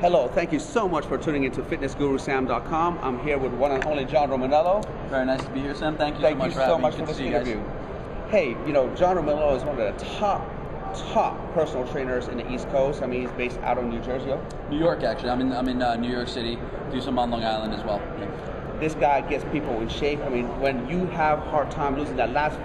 Hello, thank you so much for tuning into FitnessGuruSam.com. I'm here with one and only John Romaniello. Very nice to be here, Sam. Thank you so much for having me. Thank you so much for this interview. Hey, John Romaniello is one of the top personal trainers in the East Coast. I mean, he's based out of New Jersey. New York, actually. I'm in New York City. Do some on Long Island as well. Yeah. This guy gets people in shape. I mean, when you have a hard time losing that last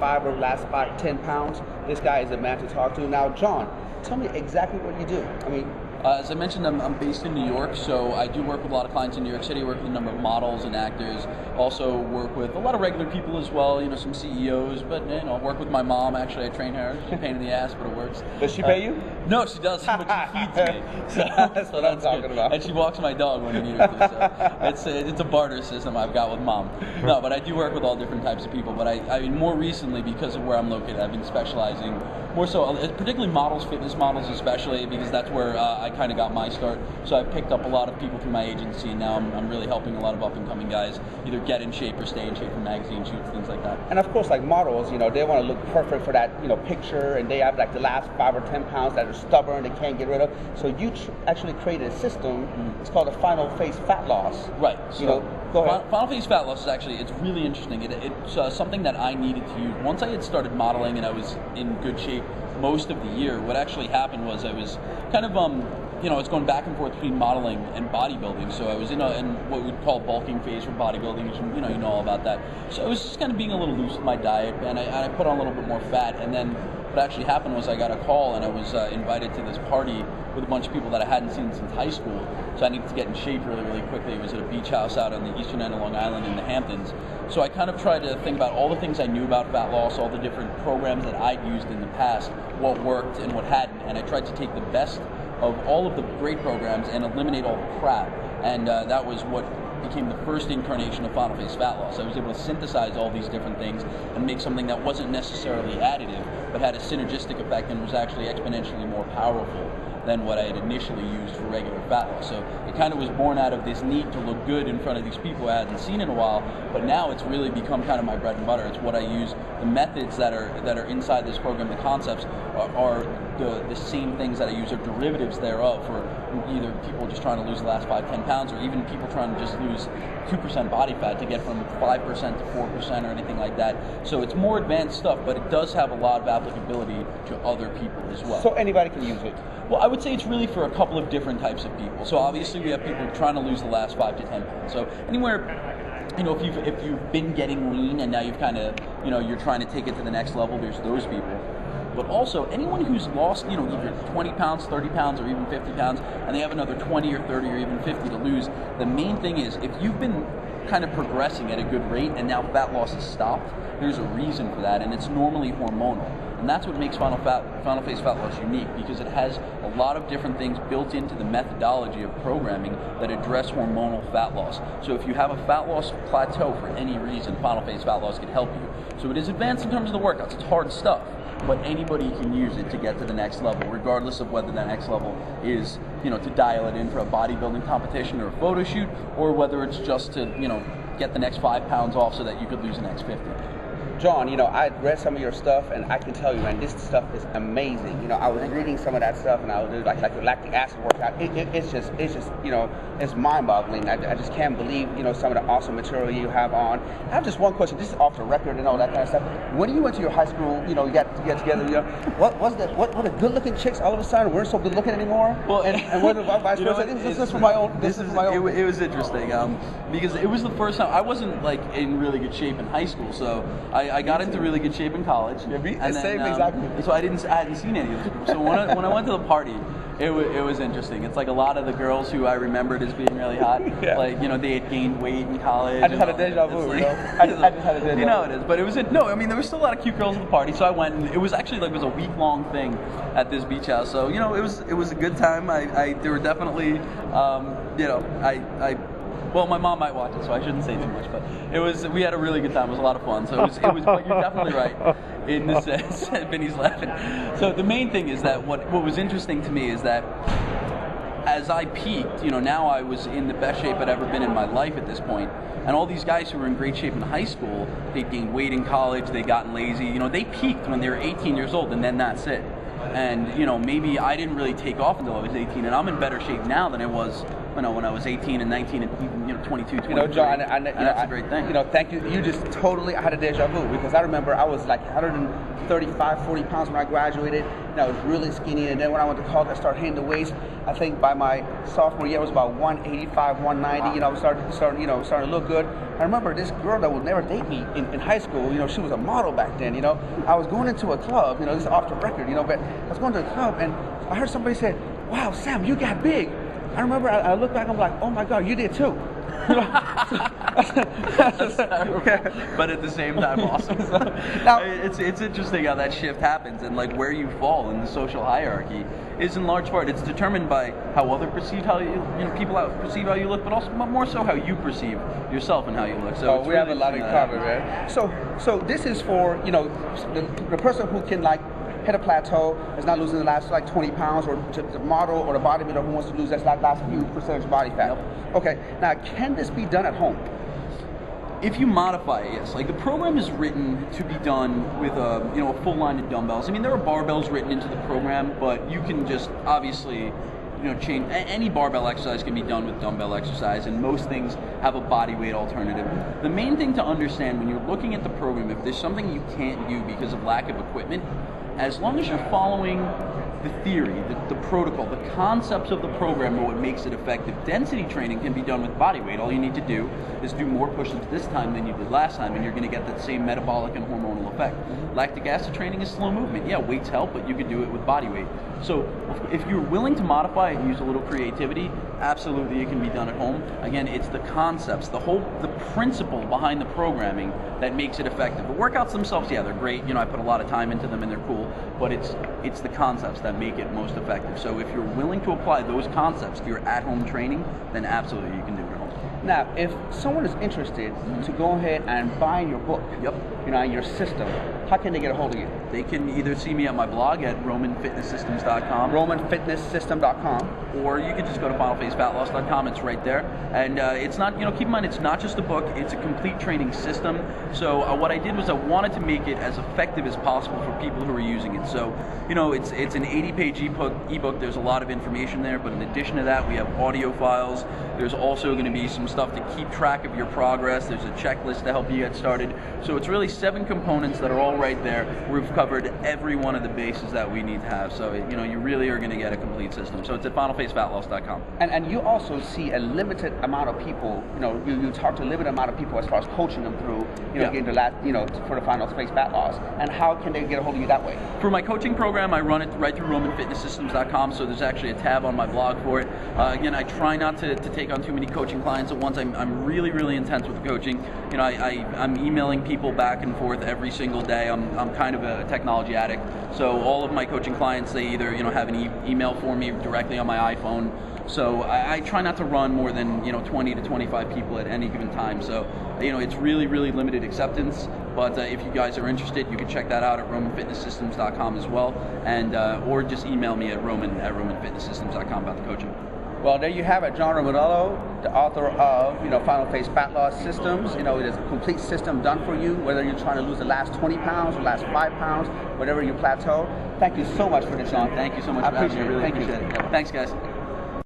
10 pounds, this guy is a man to talk to. Now, John, tell me exactly what you do. I mean, as I mentioned, I'm based in New York, so I do work with a lot of clients in New York City. I work with a number of models and actors. Also work with a lot of regular people as well, some CEOs, but I work with my mom. Actually, I train her. She's a pain in the ass, but it works. Does she pay you? No, she doesn't, but she feeds me. So that's what I'm talking about. And she walks my dog when I need her to. So it's a barter system I've got with mom. No, but I do work with all different types of people. But I mean, more recently, because of where I'm located, I've been specializing more so, particularly models, fitness models especially, because that's where I kind of got my start. So I've picked up a lot of people through my agency, and now I'm really helping a lot of up-and-coming guys either get in shape or stay in shape for magazine shoots, things like that. And of course, like models, they want to look perfect for that, picture, and they have like the last 5 or 10 pounds that are stubborn, they can't get rid of. So you actually created a system. It's called a final phase fat loss. Right. So go ahead. Final phase fat loss is it's really interesting. It's something that I needed to use once I had started modeling and I was in good shape most of the year. What actually happened was I was kind of it's going back and forth between modeling and bodybuilding. So I was in what we'd call bulking phase for bodybuilding, which you know all about that. So I was just kind of being a little loose with my diet, and I put on a little bit more fat. And then what actually happened was I got a call, and I was invited to this party with a bunch of people that I hadn't seen since high school. So I needed to get in shape really, really quickly. It was at a beach house out on the eastern end of Long Island in the Hamptons. So I kind of tried to think about all the things I knew about fat loss, all the different programs that I'd used in the past, what worked and what hadn't, and I tried to take the best of all of the great programs and eliminate all the crap. And that was what became the first incarnation of final phase fat loss. I was able to synthesize all these different things and make something that wasn't necessarily additive, but had a synergistic effect and was actually exponentially more powerful than what I had initially used for regular fat loss. So it kind of was born out of this need to look good in front of these people I hadn't seen in a while, but now it's really become kind of my bread and butter. It's what I use. The methods that are inside this program, the concepts, are the same things that I use, are derivatives thereof for either people just trying to lose the last 5-10 pounds, or even people trying to just lose 2% body fat to get from 5% to 4% or anything like that. So it's more advanced stuff, but it does have a lot of applicability to other people as well. So anybody can use it? Well, I would say it's really for a couple of different types of people. So obviously we have people trying to lose the last 5 to 10 pounds. So anywhere, if you've been getting lean and now you've kind of, you're trying to take it to the next level, there's those people. But also anyone who's lost, either 20 pounds, 30 pounds, or even 50 pounds, and they have another 20 or 30 or even 50 to lose, the main thing is if you've been kind of progressing at a good rate and now fat loss has stopped, there's a reason for that, and it's normally hormonal. And that's what makes final phase fat loss unique, because it has a lot of different things built into the methodology of programming that address hormonal fat loss. So if you have a fat loss plateau for any reason, final phase fat loss can help you. So it is advanced in terms of the workouts. It's hard stuff, but anybody can use it to get to the next level, regardless of whether that next level is, to dial it in for a bodybuilding competition or a photo shoot, or whether it's just to, get the next 5 pounds off so that you could lose the next 50. John, I read some of your stuff, and I can tell you, man, this stuff is amazing. I was reading some of that stuff, and I was like the lactic acid workout. It's just, it's mind-boggling. I just can't believe, some of the awesome material you have on. I have just one question. This is off the record and all that kind of stuff. When you went to your high school, you got together. What was that? What the good-looking chicks all of a sudden weren't so good-looking anymore? Well, and what the vice versa? This is for my own. It was interesting because it was the first time I wasn't like in really good shape in high school, so I got into really good shape in college. Exactly. So I hadn't seen any of them. So when I went to the party, it was interesting. It's like a lot of the girls who I remembered as being really hot, they had gained weight in college. I just had a deja vu, I just had a deja vu. It is, but it was there were still a lot of cute girls at the party. So I went, and it was actually it was a week-long thing at this beach house. So it was a good time. There were definitely well, my mom might watch it, so I shouldn't say too much. But we had a really good time. It was a lot of fun. So it was. But you're definitely right in the sense. Vinny's laughing. So the main thing is that what was interesting to me is that as I peaked, now I was in the best shape I'd ever been in my life at this point. And all these guys who were in great shape in high school, they gained weight in college, they gotten lazy. They peaked when they were 18 years old, and then that's it. And maybe I didn't really take off until I was 18, and I'm in better shape now than I was when I was 18 and 19 and even 22, 23. John, and that's a great thing. Thank you. You just totally, I had a deja vu, because I remember I was like 135, 40 pounds when I graduated, and I was really skinny. And then when I went to college, I started hitting the weights. I think by my sophomore year, I was about 185, 190. I was starting to look good. I remember this girl that would never date me in high school. She was a model back then. I was going into a club. This is off the record. But I was going to a club, and I heard somebody say, "Wow, Sam, you got big." I remember I looked back, I'm like, oh my God, you did too. That's terrible. But at the same time, awesome. Now, it's interesting how that shift happens, and like where you fall in the social hierarchy is in large part, it's determined by how others perceive how people perceive how you look, but also more so how you perceive yourself and how you look. So we have a lot in common, man. So this is for the person who can hit a plateau, is not losing the last 20 pounds, or the model or the bodybuilder who wants to lose that last few percentage body fat. Yep. Okay, now can this be done at home? If you modify it, yes. Like the program is written to be done with a full line of dumbbells. I mean, there are barbells written into the program, but you can just obviously change. Any barbell exercise can be done with dumbbell exercise, and most things have a body weight alternative. The main thing to understand when you're looking at the program, if there's something you can't do because of lack of equipment, as long as you're following the theory, the protocol, the concepts of the program are what makes it effective. Density training can be done with body weight. All you need to do is do more push-ups this time than you did last time, and you're going to get that same metabolic and hormonal effect. Lactic acid training is slow movement. Yeah, weights help, but you can do it with body weight. So if you're willing to modify it and use a little creativity, absolutely it can be done at home. Again, it's the concepts, the principle behind the programming that makes it effective. The workouts themselves, yeah, they're great. I put a lot of time into them and they're cool, but it's the concepts that make it most effective. So if you're willing to apply those concepts to your at-home training, then absolutely you can do it at home. Now, if someone is interested to go ahead and buy your book, and your system, how can they get a hold of you? They can either see me at my blog at romanfitnesssystems.com. romanfitnessystem.com. Or you can just go to finalphasefatloss.com. It's right there. And it's not, keep in mind, it's not just a book, it's a complete training system. So what I did was I wanted to make it as effective as possible for people who are using it. So, it's an 80-page ebook. There's a lot of information there, but in addition to that, we have audio files. There's also going to be some stuff to keep track of your progress. There's a checklist to help you get started. So it's really 7 components that are all right there. We've covered every one of the bases that we need to have. So, you really are going to get a complete system. So it's at finalphasefatloss.com. And you also see a limited amount of people, you talk to a limited amount of people as far as coaching them through, getting the last, for the Final Phase Fat Loss. And how can they get a hold of you that way? For my coaching program, I run it right through romanfitnesssystems.com. So there's actually a tab on my blog for it. Again, I try not to take on too many coaching clients at once. I'm really, really intense with the coaching. I'm emailing people back and forth every single day. I'm kind of a technology addict. So all of my coaching clients, they either have an email for me directly on my iPhone. So I try not to run more than 20 to 25 people at any given time. So it's really, really limited acceptance. But if you guys are interested, you can check that out at romanfitnesssystems.com as well, and or just email me at romanfitnesssystems.com about the coaching. Well, there you have it, John Romanello, the author of, Final Phase Fat Loss Systems. It is a complete system done for you, whether you're trying to lose the last 20 pounds or last 5 pounds, whatever your plateau. Thank you so much for this, John. Thank you so much I for having me. appreciate it. I really Thank appreciate you. it. Thanks, guys.